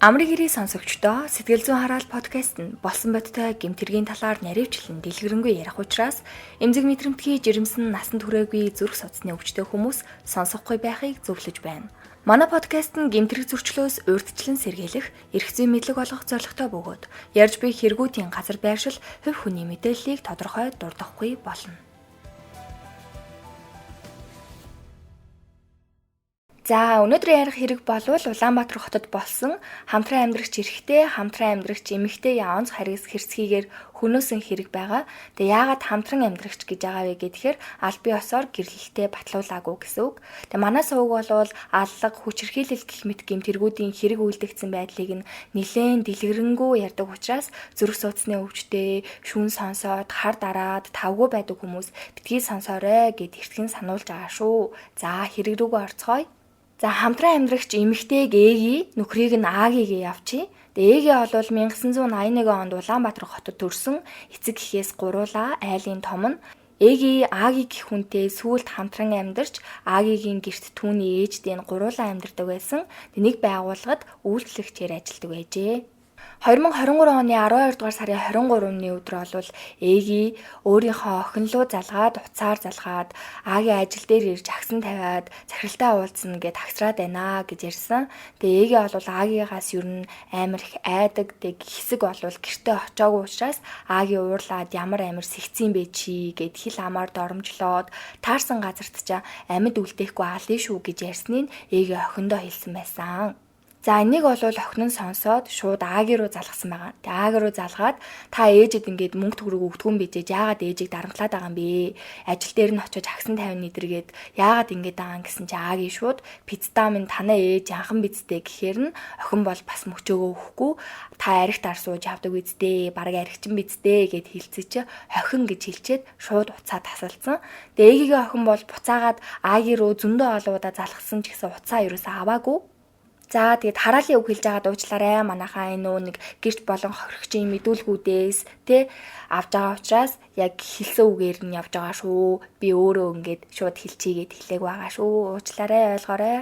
Амрыг ирээ сонсогчдоо Сэтгэл зүйн хараал подкаст нь болсон бодтой гэмтэргийн талаар наривчлан дэлгэрэнгүй ярих учраас эмзэг мэдрэмтгий жирэмсэн насан туршаагүй зүрх судасны өвчтөе хүмүүс сонсохгүй байхыг зөвлөж байна. Манай подкаст нь гэмтэрэг зөрчлөөс урьдчилан сэргийлэх, эрх зүйн мэдлэг олгох зорилготой бөгөөд ярьж буй хэрэгүүдийн газар байршил хувь хүний мэдээллийг тодорхой дурдахгүй болно. За өнөөдрийн ярих хэрэг болвол Улаанбаатар хотод болсон хамтран амьдрагч эрэгтэй, хамтран амьдрагч эмэгтэй онц харгас хэрцгийгээр хөнөөсөн хэрэг байгаа. Тэгээ яагаад хамтран амьдрагч гэж байгаа вэ гэхээр аль бие осоор гэрлэлтэд батлуулаагүй гэсэн үг. Тэгээ манай сувг болвол аллаг, хүчирхийлэл гэх мэт гэмтэргүүдийн хэрэг үйлдэгдсэн байдлыг нь нэлээд дэлгэрэнгүй ярьдаг учраас зүрх судасны өвчтөе, шүүн сонсоод хар дараад тавгүй байдаг хүмүүс битгий сонсоорой гэд эртхэн сануулж байгаа шүү. За хэрэг рүүгээ орцгоё. За хамтран амьдрагч эмэгтэйг Эги, нөхрийг нь Агигээ явчих. Тэгээ Эги бол 1981 онд Улаанбаатар хотод төрсөн эцэг эхээс гуруула айлын том нь. Эги Аги гэх хүнтэй сүүлд хамтран амьдарч Агигийн гэрт түүний ээждийн гуруула амьдардаг байсан. Нэг байгууллагад үйлчлэгчээр ажилладаг байжээ. 2023 оны 12 дугаар сарын 23-ны өдөр бол Эги өөрийнхөө охин руу залгаад уцаар залгаад Агийн ажил дээр ирж агсан тавиад захиралтай уулзна гэд хагсраад байна гэж ярьсан. Тэгээ Эги бол Агигаас ер нь амар их айдаг. Тэг хэсэг бол гэртээ очоогүй учраас Аги уурлаад ямар амар сэгцэн бэ чи гэд хил амаар доромжлоод таарсан газарт ч амьд үлдээхгүй алын шүү гэж ярьсныг Эги охиндоо хэлсэн байсан. За энийг бол охин нь сонсоод шууд Аги руу залгасан байгаа. Тэгээ Аги руу залгаад та ээжэд ингээд мөнгө төгрөг өгдгүн бижээж яагаад ээжийг дарамтлаад байгаа юм бэ? Ажил дээр нь очиж агсан тавина идэргээд яагаад ингээд байгаа гэсэн чи Аги шууд пиццаа минь танаа ээж анхан бицтэй гэхээр нь охин бол бас мөчөөгөө өгөхгүй та аригт ар сууж авдаг үздэй, бараг аригчин бицтэй гэд хэлцээ чи охин гэж хэлчихэд шууд уцаа тасалсан. Тэгээ Эгигийн охин бол буцаагаад Аги руу зөндөө олоодаа залгсан ч гэсэн уцаа ерөөсөө аваагүй. За тэгээд хараалын үг хэлж байгаа дуучлаарай. Манайхаа энэ нэг гэрч болон хохирогчийн мэдүүлгүүдээс авж байгаа учраас яг хэлсэн үгээр нь явж байгаа шүү. Би өөрөө ингээд шууд хэлчихийгээд хэлээг байгаа шүү. Уучлаарай, ойлгоорой.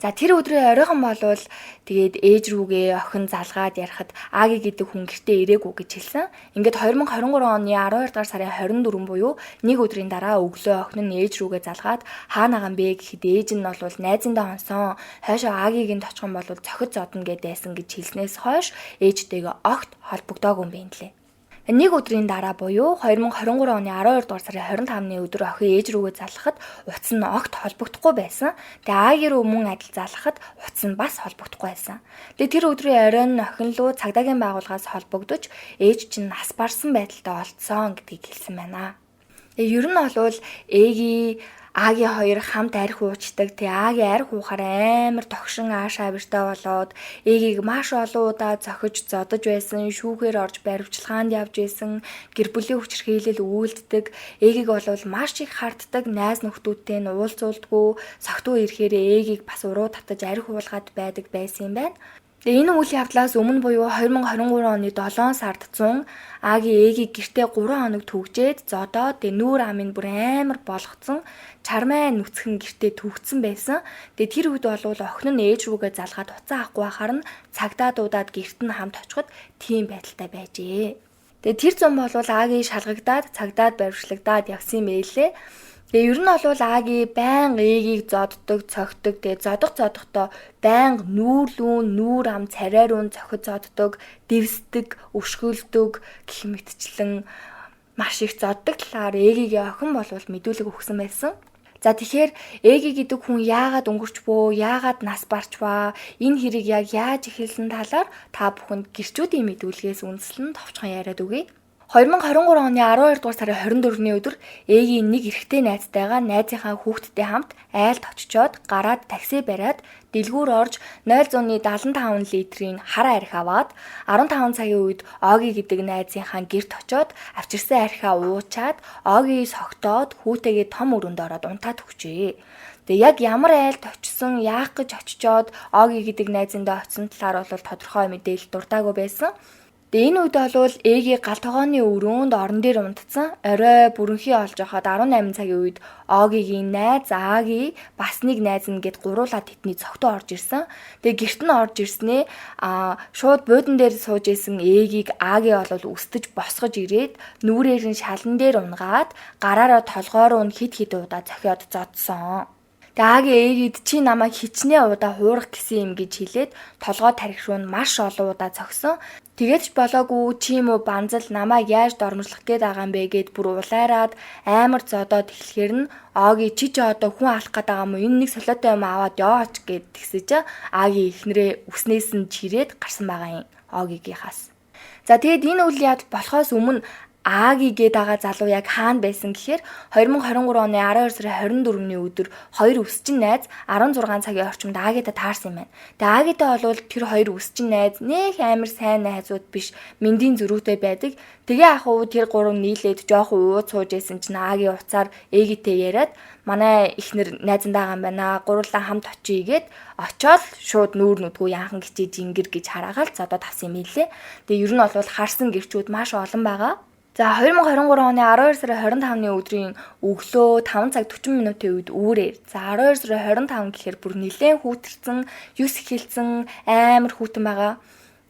За тэр өдрийн оройгон болвол тэгээд ээж рүүгээ охин залгаад ярахад Аги гэдэг хүн гэртээ ирээгүй гэж хэлсэн. Ингээд 2023 оны 12 дугаар сарын 24 буюу нэг өдрийн дараа өглөө охин нь ээж рүүгээ залгаад хаана байгаа юм бэ гэхэд ээж нь бол найзандаа онсон. Хойшоо Агиг нь точихон бол цохид зодно гэдээсэн гэж хэлснээс хойш ээжтэйгээ огт холбогдоогүй юм байна лээ. Нэг өдрийн дараа буюу 2023 оны 12 дугаар сарын 25-ны өдөр охин ээж рүүгээ залгахад утас нь огт холбогдохгүй байсан. Тэгээ Аги руу мөн адил залгахад утас нь бас холбогдохгүй байсан. Тэгээ тэр өдрийн оройн охин руу цагдаагийн байгууллагаас холбогдож ээж чинь нас барсан байдалтай олдсон гэдгийг хэлсэн байна. Тэгээ ер нь бол Эги Аги хоёр хамт арх уучдаг. Тэгээ Аги арх уухаар амар тогшин аашаа бэртэй болоод Эгиг маш олон удаа зохиж зодож байсан, шүүхээр орж баривчилгаанд явж байсан, гэр бүлийн хүчирхийлэл үйлддэг. Эгиг бол маш их харддаг, найз нөхдүүдтэй нь уулзуулдаггүй, согтуу ирэхээр Эгиг бас уруу татаж арх уулгаад байдаг байсан юм байна. Тэгээ энэ үйл явдлаас өмнө буюу 2023 оны 7 сард 100 Аги Эгийг гэртээ 3 хоног түгжээд зодоод тэгээ нүүр амын бүр амар болгоцсон чармай нүцгэн гэртээ түгцсэн байсан. Тэгээ тэр үед бол охин нь ээж рүүгээ залгаад уцаа авахгүй байхаар нь цагдаа дуудаад гэрт нь хамт очиход тийм байдалтай байжээ. Тэгээ тэр зам бол Аги шалгагдаад цагдаад баривчлагдаад явсан юм байлээ. Тэгээ ер нь бол Аги байнга Эгийг зоддог, цогтдог. Тэгээ зодохдоо байнга нүүр ам царай руу цохид зоддог, дэвсдэг, өшгөлдөг гэх мэтчлэн маш их зоддог талаар Эgiгийн охин бол мэдүүлэг өгсөн байсан. За тэгэхээр Эги гэдэг хүн яагаад өнгөрч бөө, яагаад нас барч ба, энэ хэрэг яг яаж эхэлсэн талаар та бүхэнд гэрчүүдийн мэдүүлгээс үндэслэн товчхон яриад өгье. 2023 оны 12 дугаар сарын 24-ний өдөр Эгийн нэг эрэгтэй найзтайгаа найзынхаа хүүхдтэй хамт айлд очичоод гараад такси бариад дэлгүүр орж 0.75 литрийн хар арх аваад 15 цагийн үед Оги гэдэг найзынхаа гэрт очиод авчирсан архиа уучаад Оги согтоод хүүтэйгээ том өрөөнд ороод унтаад өгчээ. Тэгээ яг ямар айлд очисон, яах гэж очичоод Оги гэдэг найзындаа очисон талаар бол тодорхой мэдээлэл дуртаагүй байсан. Тэгээ энэ үед бол Эгийн гал тогооны өрөөнд орон дээр унтцсан. Орой бүрэнхий олж байхад 18 цагийн үед Огигийн найз Аги бас нэг найз нь гэд гуруулаад тэдний цогтөө орж ирсэн. Тэгээ гэрт нь орж ирснээ шууд буудан дээр сууж исэн Эгийг Аги бол өстөж босгож ирээд нүүрээр нь шалан дээр унгаад гараараа толгой руу нь хид удаа зохиод зодсон. Тэгээ Аги Эгид чи намайг хичнээн удаа хуурах гэсэн юм гэж хэлээд толгой тарих руу нь маш олон удаа зогсон. Тэгээд ч болоогүй чи юм уу банзал намайг яаж дормжлох гээд байгаа юм бэ гэд бүр улайраад амар зодоод эхлэхээр нь Оги чи одоо хүн алах гээд байгаа юм уу? Энэ нэг солиотой юм аваад яваач гэд тэгсэж Аги ихнэрээ үснээс нь чирээд гарсан байгаа юм Огигийнхаас. За тэгээд энэ үйл явдал болохоос өмнө Аги гээд байгаа залуу яг хаана байсан гэхээр 2023 оны 12 сарын 24-ний өдөр хоёр өсчин найз 16 цагийн орчимд Агитай таарсан юм байна. Тэгээ Агитай бол тэр хоёр өсчин найз нэх амар сайн найзууд биш, мэндийн зөрүүтэй байдаг. Тэгээ ах уу тэр гурав нийлээд жоохон ууц сууж исэн чинь Аги уцаар Эгитэй яриад манай ихнэр найзандаа байгаа юм байна. Гурлаа хамт очие гээд очоод шууд нүүр нүдгүй яахан гिचээ жингэр гэж хараагаал зодоод авсан юм илээ. Тэгээ ер нь бол харсан гэрчүүд маш олон байгаа. За 2023 оны 12 сарын 25-ны өдрийн өглөө 5 цаг 40 минутын үед үүрээр. За 12 сарын 25 гэхээр бүр нэлээд хүүтэрсэн, юс эхэлсэн амар хүүтэн байгаа.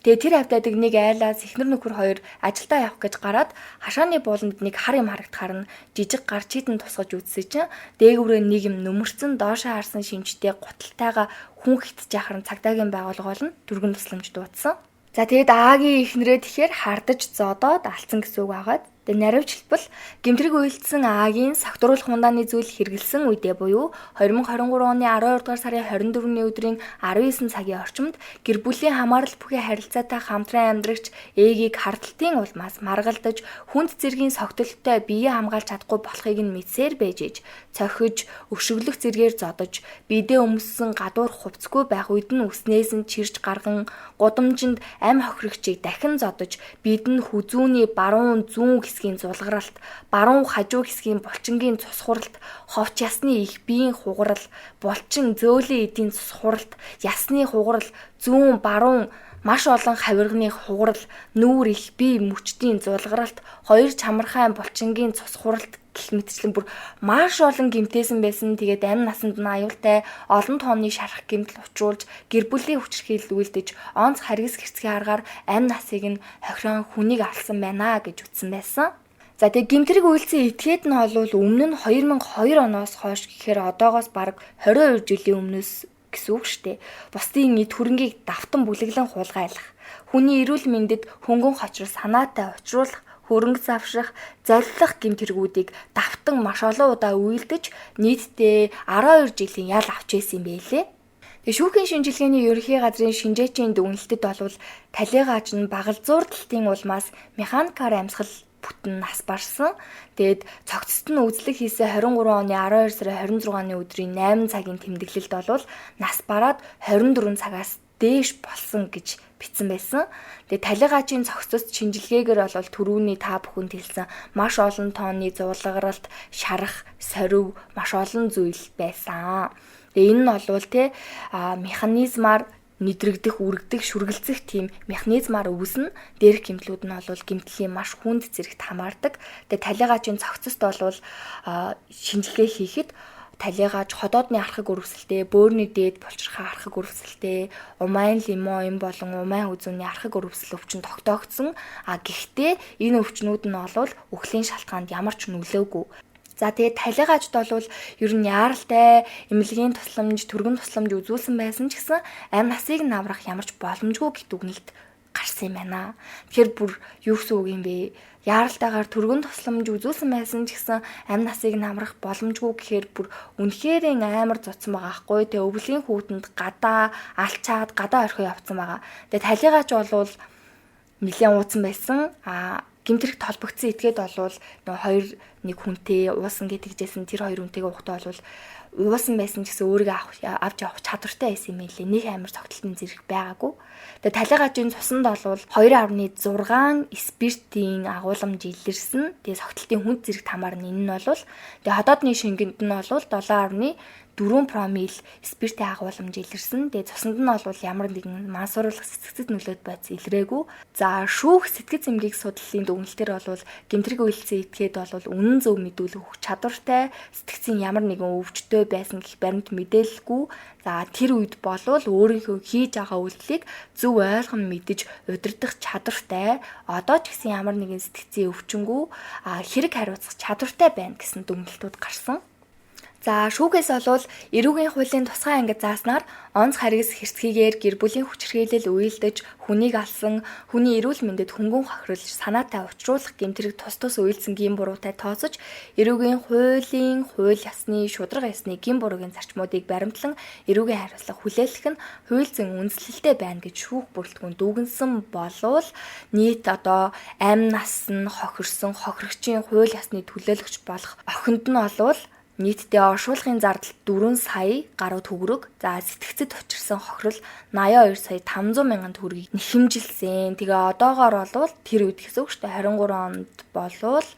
Тэгээ тэр хавтадаг нэг айлаас эхнэр нөхөр хоёр ажилдаа явах гэж гараад хашааны бууланд нэг хар юм харагдахаар нь жижиг гар чийдэн тусгаж үтсэ чинь дээгүүрээ нэг юм нөмөрцөн доошоо харсан шинжтэй гуталтайгаа хүн хитж яхаар цагдаагийн байгууллага нь түргэн тусламж дуудсан. За тэгээд Агийн ихнэрээ тэгэхээр хардаж зодоод алдсан гэсэн үг байгаад. Тэгээ наривчлбал гэмтрэг үйлдсэн Агийн согтруулах хундааны зүйл хэрэгэлсэн үедээ буюу 2023 оны 12 дугаар сарын 24-ний өдрийн 19 цагийн орчимд гэр бүлийн хамаарал бүхий харилцаатай хамтран амьдрагч Эгийг хардталтын улмаас маргалдаж хүнд зэргийн согтолттой бие хамгаалж чадахгүй болохыг нь мэдсээр байж ээж цохиж өшөглөх зэргээр зодож бидээ өмссөн гадуур хувцгүй байх үед нь үснээс нь чирж гарган гудамжинд ам хохирогчийг дахин зодож бидэнд хүзүүний баруун зүүн хэсгийн зулгаралт, баруун хажуу хэсгийн булчингийн цус хуралт, ховч ясны их биеийн хугарал, булчин зөөлөн эдийн цус хуралт, ясны хугарал, зүүн баруун маш олон хавирганы хугарал, нүүр их бие мөчтийн зулгаралт, хоёр чамархайн булчингийн цус хуралт гэх мэтчлэн бүр маш олон гэмтээсэн байсан. Тэгээд амь насанд нь аюултай олон тооны шарах гэмтэл учруулж гэр бүлийн хүчирхийлэл үйлдэж онц харгас хэрцгий аргаар амь насыг нь хохирон хүнийг алсан байна гэж үтсэн байсан. За тэгээ гэмтрэг үйлцэн этгээд нь бол өмнө нь 2002 оноос хойш гэхээр одоогоос бараг 22 жилийн өмнөөс гэсэн үг шүү дээ. Бусдын эд хөрөнгийг давтан бүлэглэн хулгайлах, хүний эрүүл мэндэд хөнгөн хочрол санаатай учруулах, хөрөнгө завшрах, зорилох гэмтэргүүдийг давтан маш олон удаа үйлдэж нийтдээ 12 жилийн ял авч ирсэн юм байлээ. Тэгээ шүүхийн шинжилгээний ерөнхий газрын шинжээчийн дүгнэлтэд бол талигач нь багалзуур талтын улмаас механикаар амьсгал бүтэн нас барсан. Тэгээд цогцост нь үзлэг хийсэн 23 оны 12 сарын 26-ны өдрийн 8 цагийн тэмдэглэлд бол нас бараад 24 цагаас дээш болсон гэж бичсэн байсан. Тэгээд талигаачийн цогцост шинжилгээгээр бол түрүүний та бүхэнд хэлсэн маш олон тооны зулгаралт, шарах, сорив маш олон зүйл байсан. Тэгээ энэ нь бол механизмаар нэдрэгдэх, үргдэг, шүргэлцэх тийм механизмаар үүснэ. Дээрх гэмтлүүд нь бол гэмтлийн маш хүнд зэрэгт хамаардаг. Тэгээ талигаачийн цогцост бол шинжилгээ хийхэд талигач ходоодны архаг өрөвсөлтэй, бөөрийн дээд булчирхай архаг өрөвсөлтэй, умайн лимон болон умайн үзүүний архаг өрөвсөл өвчин тогтоогдсон. Гэхдээ энэ өвчнүүд нь бол үхлийн шалтгаанд ямар ч нөлөөгүй. За тэгээд талигаачд бол ер нь яаралтай эмнэлгийн тусламж, түргэн тусламж үзүүлсэн байсан ч гэсэн амь насыг намрах ямар ч боломжгүй гэх дүгнэлт гарсан юм байна. Тэгэхээр бүр юу гэсэн үг юм бэ? Яаралтайгаар түргэн тусламж үзүүлсэн байсан ч гэсэн амь насыг намрах боломжгүй гэхээр бүр үнэхээр амар зодсон байгаа хгүй. Тэгээ өвлийн хүүтэнд гадаа алчаад гадаа орхио явцсан байгаа. Тэгээ талигач бол нэлээд ууцсан байсан. Гэмтрэгт толбогдсон этгээд бол хоёр нэг хүнтэй уусан гэдэгжсэн тэр хоёр хүнтэйгээ уухтаа бол уусан байсан ч гэсэн өөрийгөө авч явах чадвартай байсан юм лээ. Нэг амар цогтолтын зэрэг байгаагүй. Тэгээ талигаачийн цуснд бол 2.6 спиртийн агуулмж илэрсэн. Тэгээ цогтолтын хүнд зэрэгт хамаарна. Энэ нь бол тэгээ ходоодны шингэнд нь бол 7.4 4 промил спиртийн агуулмж илэрсэн. Тэгээ цуснд нь бол ямар нэгэн мансууруулах сэтгцэд нөлөөт байц илрээгүй. За шүүх сэтгэц эмгэг судлалын дүгнэлтээр бол гэмтрэг үйлцэн этгээд бол үнэн зөв мэдүүлэх чадвартай, сэтгцийн ямар нэгэн өвчтөй байсан гэх баримт мэдээлэлгүй. За тэр үед болвол өөрийнхөө хийж байгаа үйлдэлийг зөв ойлгон мэдэж удирдах чадвартай, одоо ч гэсэн ямар нэгэн сэтгцийн өвчнгүй хэрэг хариуцах чадвартай байна гэсэн дүгнэлтүүд гарсан. За шүүгээс болвол эрүүгийн хуулийн тусгай ангид зааснаар онц харгас хэрцгийгээр гэр бүлийн хүчирхийлэл үйлдэж хүнийг алсан, хүний эрүүл мэндэд хөнгөн хохирол санаатай учруулах гэмтрэг тус үйлсэн гин буруутай тооцож эрүүгийн хуулийн хууль ёсны шударга ёсны гин буруугийн зарчмуудыг баримтлан эрүүгийн хариуцлага хүлээлгэх нь хуульзан үндэслэлтэй байна гэж шүүх бүрэлдэхүүн дүгнсэн болвол нийт одоо амь насны хохирсон хохирогчийн хууль ёсны төлөөлөгч болох охинд нь олвол нийтдээ оршуулгын зардал 4 сая гаруй төгрөг. За сэтгцэд учирсан хохирол 82 сая 500 мянган төгрөгийг нэхэмжилсэн. Тэгээ одоогоор болвол тэр үед гэсэн үг шүү дээ 23 онд болвол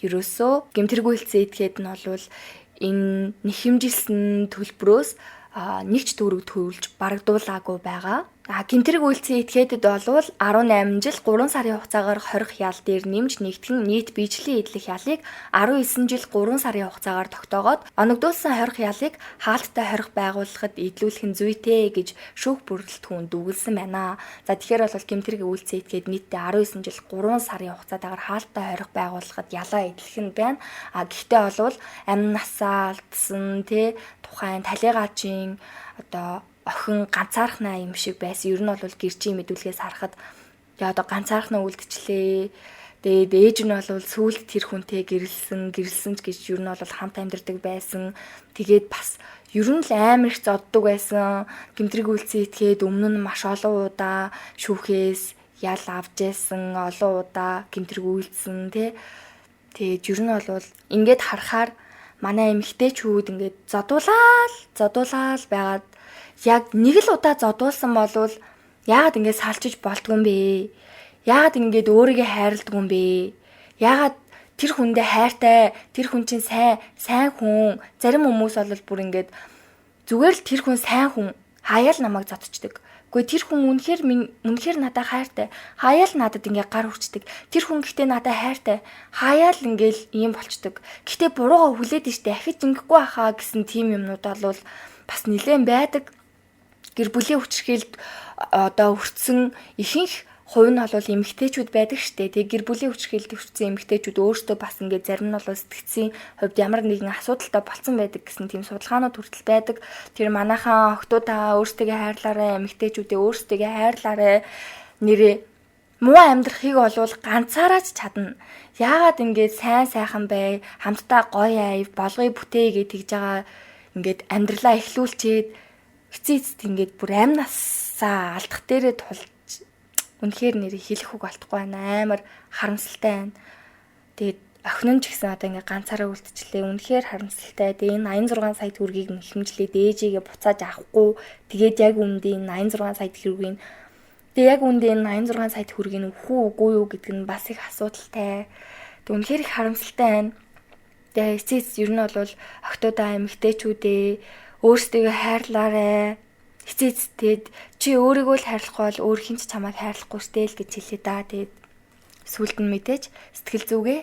ерөөсөө гэмтэргүүлсэн этгээд нь болвол энэ нэхэмжилсэн төлбөрөөс нэг ч төгрөг төлж барагдуулаагүй байгаа. Гэмтрэг үйлцэн этгээдэд болвол 18 жил 3 сарын хугацаагаар хорих ял дээр нэмж нэгтгэн нийт биечлэн эдлэх ялыг 19 жил 3 сарын хугацаагаар тогтоогоод оногдуулсан хорих ялыг хаалттай хорих байгууллагад эдлүүлэх нь зүйтэй гэж шүүх бүрэлдэхүүн дүгнсэн байна. За тэгэхээр бол гэмтрэг үйлцэн этгээд нийтдээ 19 жил 3 сарын хугацаатаагаар хаалттай хорих байгууллагад ялаа эдлэх нь байна. Гэхдээ болвол амь насаа алдсан тухайн талигаачийн одоо охин ганцаархнаа юм шиг байсан. Ер нь бол гэрчийн мэдүүлгээс харахад тэгээ одоо ганцаархнаа үлдчихлээ. Тэгээд ээж нь бол сүүлд тэр хүнтэй гэрэлсэн ч гэж ер нь бол хамт амьдардаг байсан. Тэгээд бас ер нь л амар их зоддог байсан. Гэмтрэг үйлцэн этгээд өмнө нь маш олон удаа шүүхээс ял авч байсан, олон удаа гэмтрэг үйлцэн тэгээд ер нь бол ингээд харахаар манай эмэгтэйчүүд ингээд зодуулаад байгаад яг нэг л удаа зодуулсан болвол яагаад ингэж салчиж болтгүй юм бэ? Яагаад ингэж өөрийгөө хайрладаг юм бэ? Яагаад тэр хүндээ хайртай, тэр хүн чинь сайн хүн. Зарим хүмүүс бол бүр ингэж зүгээр л тэр хүн сайн хүн хаяал намайг зодчдаг. Гэхдээ тэр хүн үнэхээр надад хайртай. Хаяал надад ингэ гар хүрчдэг. Тэр хүн гэхдээ надад хайртай. Хаяал ингээл ийм болчдөг. Гэхдээ бурууга хүлээд штэ ахиж ингэхгүй хаа гэсэн тийм юмнууд бол бас нэлээд байдаг. Гэр бүлийн хүчирхийлэлд одоо өртсөн ихэнх хувь нь бол эмэгтэйчүүд байдаг штэ. Тэгээ гэр бүлийн хүчирхийлэлд өртсөн эмэгтэйчүүд өөрсдөө бас ингээд зарим нь бол сэтгцийн хувьд ямар нэгэн асуудалтай болцсон байдаг гэсэн тийм судалгаанууд хүртэл байдаг. Тэр манайхан охтуудаа өөрсдөө хайрлаарай, эмэгтэйчүүдээ өөрсдөө хайрлаарай. Нэрээ муу амьдрахыг бол ганцаараа ч чадна. Яагаад ингээд сайхан бай, хамтдаа гоё аяв, болгоё бүтээе гэж тэгж байгаа ингээд амьдралаа эхлүүлчихэд эцээцт ингээд бүр амь насаа алдах дээрээ тулж үнэхээр нэрийг хэлэх үг олдохгүй байна. Амар харамсалтай байна. Тэгээд охин нь ч гэсэн одоо ингээд ганцаараа үлдчихлээ. Үнэхээр харамсалтай. Тэгээд энэ 86 сая төгрөгийг нь хэмжлээд ээжигээ буцааж авахгүй. Тэгээд яг үндэ энэ 86 сая төгрөгийг яг үндэ энэ 86 сая төгрөгийг өгөх үгүй юу гэдэг нь бас их асуудалтай. Тэгээд үнэхээр их харамсалтай байна. Тэгээд эцээц ер нь бол охтуудаа эмэгтэйчүүдээ өөрсдөө хайрлаарай. Эцээцтэд чи өөрийгөө л хайрлахгүй бол өөр хин ч чамайг хайрлахгүй стэл гэж хэлээ да. Тэгээд сүулт нь мэдээж сэтгэл зүгээ